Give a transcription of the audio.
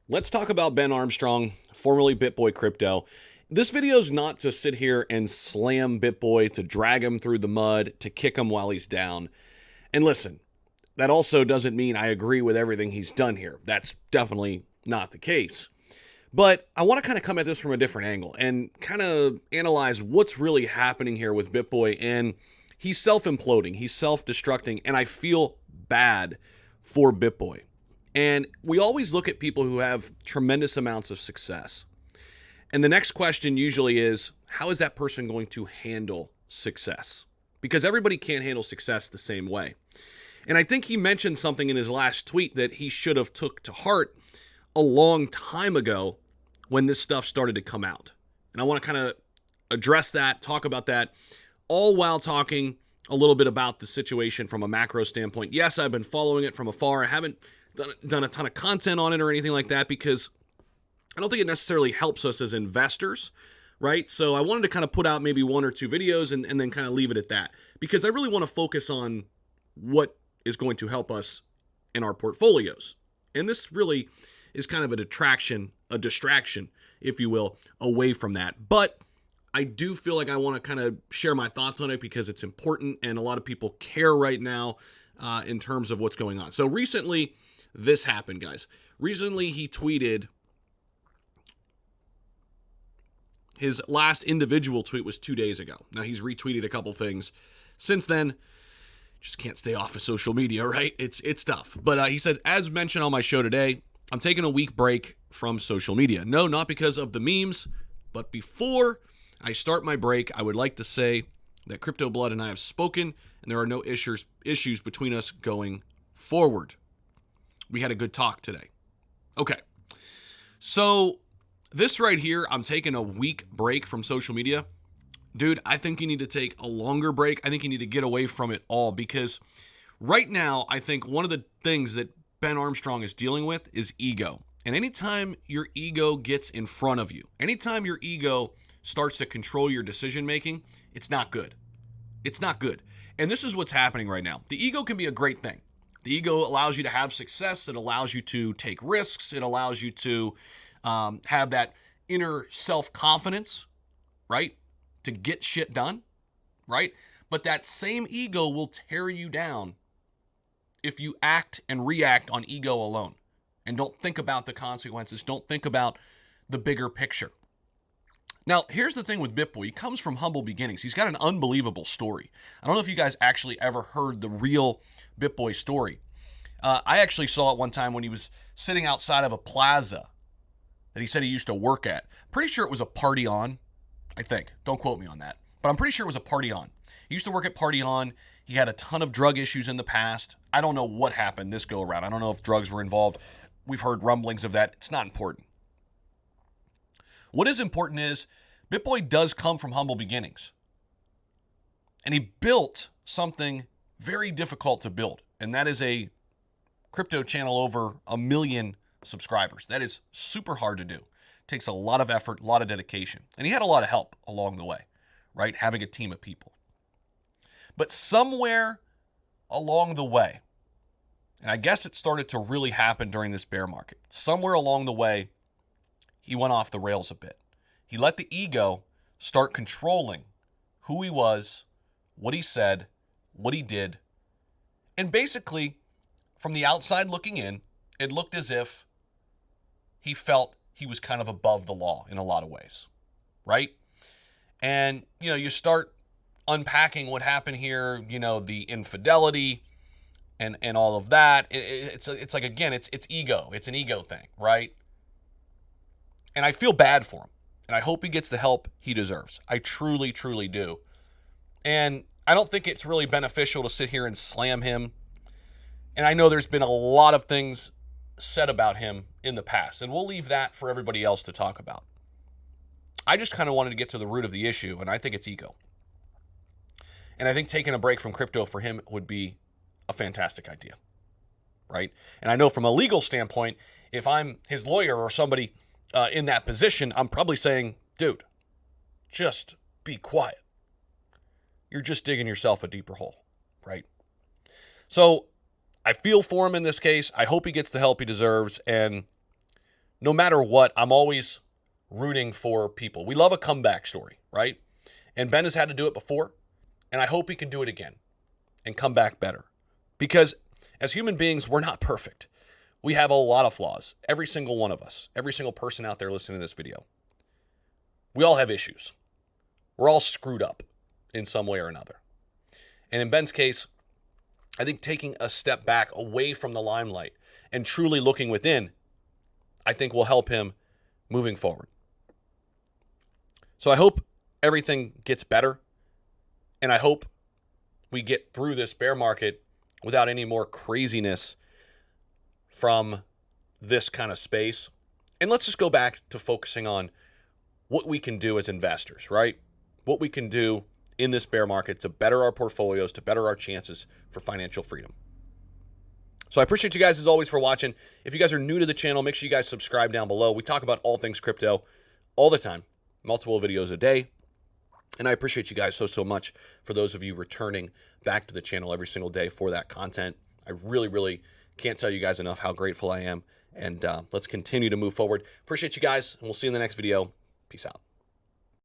Let's talk about Ben Armstrong, formerly Bitboy Crypto. This video is not to sit here and slam Bitboy, to drag him through the mud, to kick him while he's down. And listen, that also doesn't mean I agree with everything he's done here. That's definitely not the case. But I want to kind of come at this from a different angle and kind of analyze what's really happening here with Bitboy. And he's self-imploding, he's self-destructing, and I feel bad for Bitboy. And we always look at people who have tremendous amounts of success. And the next question usually is, how is that person going to handle success? Because everybody can't handle success the same way. And I think he mentioned something in his last tweet that he should have took to heart a long time ago when this stuff started to come out. And I want to kind of address that, talk about that, all while talking a little bit about the situation from a macro standpoint. Yes, I've been following it from afar. I haven't done a ton of content on it or anything like that because I don't think it necessarily helps us as investors, right? So I wanted to kind of put out maybe one or two videos and then kind of leave it at that because I really want to focus on what is going to help us in our portfolios. And this really is kind of a distraction, if you will, away from that. But I do feel like I want to kind of share my thoughts on it because it's important and a lot of people care right now in terms of what's going on. So recently, this happened, guys. Recently, he tweeted, his last individual tweet was 2 days ago. Now, he's retweeted a couple things since then. Just can't stay off of social media, right? It's tough. But he said, as mentioned on my show today, I'm taking a week break from social media. No, not because of the memes, but before I start my break, I would like to say that Crypto Blood and I have spoken, and there are no issues between us going forward. We had a good talk today. Okay. So this right here, I'm taking a week break from social media. Dude, I think you need to take a longer break. I think you need to get away from it all because right now, I think one of the things that Ben Armstrong is dealing with is ego. And anytime your ego gets in front of you, anytime your ego starts to control your decision making, it's not good. It's not good. And this is what's happening right now. The ego can be a great thing. The ego allows you to have success. It allows you to take risks. It allows you to have that inner self-confidence, right? To get shit done, right? But that same ego will tear you down if you act and react on ego alone and don't think about the consequences, don't think about the bigger picture. Now, here's the thing with Bitboy. He comes from humble beginnings. He's got an unbelievable story. I don't know if you guys actually ever heard the real Bitboy story. I actually saw it one time when he was sitting outside of a plaza that he said he used to work at. Pretty sure it was a Party On, I think. Don't quote me on that. But I'm pretty sure it was a Party On. He used to work at Party On. He had a ton of drug issues in the past. I don't know what happened this go around. I don't know if drugs were involved. We've heard rumblings of that. It's not important. What is important is Bitboy does come from humble beginnings. And he built something very difficult to build. And that is a crypto channel over 1 million subscribers. That is super hard to do. It takes a lot of effort, a lot of dedication. And he had a lot of help along the way, right? Having a team of people. But somewhere along the way, and I guess it started to really happen during this bear market, somewhere along the way, he went off the rails a bit. He let the ego start controlling who he was, what he said, what he did. And basically, from the outside looking in, it looked as if he felt he was kind of above the law in a lot of ways, right? And, you start unpacking what happened here, the infidelity and all of that. It's like, again, it's ego. It's an ego thing, right? And I feel bad for him. And I hope he gets the help he deserves. I truly, truly do. And I don't think it's really beneficial to sit here and slam him. And I know there's been a lot of things said about him in the past, and we'll leave that for everybody else to talk about. I just kind of wanted to get to the root of the issue, and I think it's ego. And I think taking a break from crypto for him would be a fantastic idea, right? And I know from a legal standpoint, if I'm his lawyer or somebody in that position, I'm probably saying, dude, just be quiet. You're just digging yourself a deeper hole, right? So I feel for him in this case. I hope he gets the help he deserves. And no matter what, I'm always rooting for people. We love a comeback story, right? And Ben has had to do it before, and I hope he can do it again and come back better. Because as human beings, we're not perfect. We have a lot of flaws. Every single one of us, every single person out there listening to this video. We all have issues. We're all screwed up in some way or another. And in Ben's case, I think taking a step back away from the limelight and truly looking within, I think will help him moving forward. So I hope everything gets better, and I hope we get through this bear market without any more craziness from this kind of space. And let's just go back to focusing on what we can do as investors, right? What we can do in this bear market to better our portfolios, to better our chances for financial freedom. So I appreciate you guys as always for watching. If you guys are new to the channel, make sure you guys subscribe down below. We talk about all things crypto all the time, multiple videos a day. And I appreciate you guys so much for those of you returning back to the channel every single day for that content. I really can't tell you guys enough how grateful I am. And let's continue to move forward. Appreciate you guys, and we'll see you in the next video. Peace out.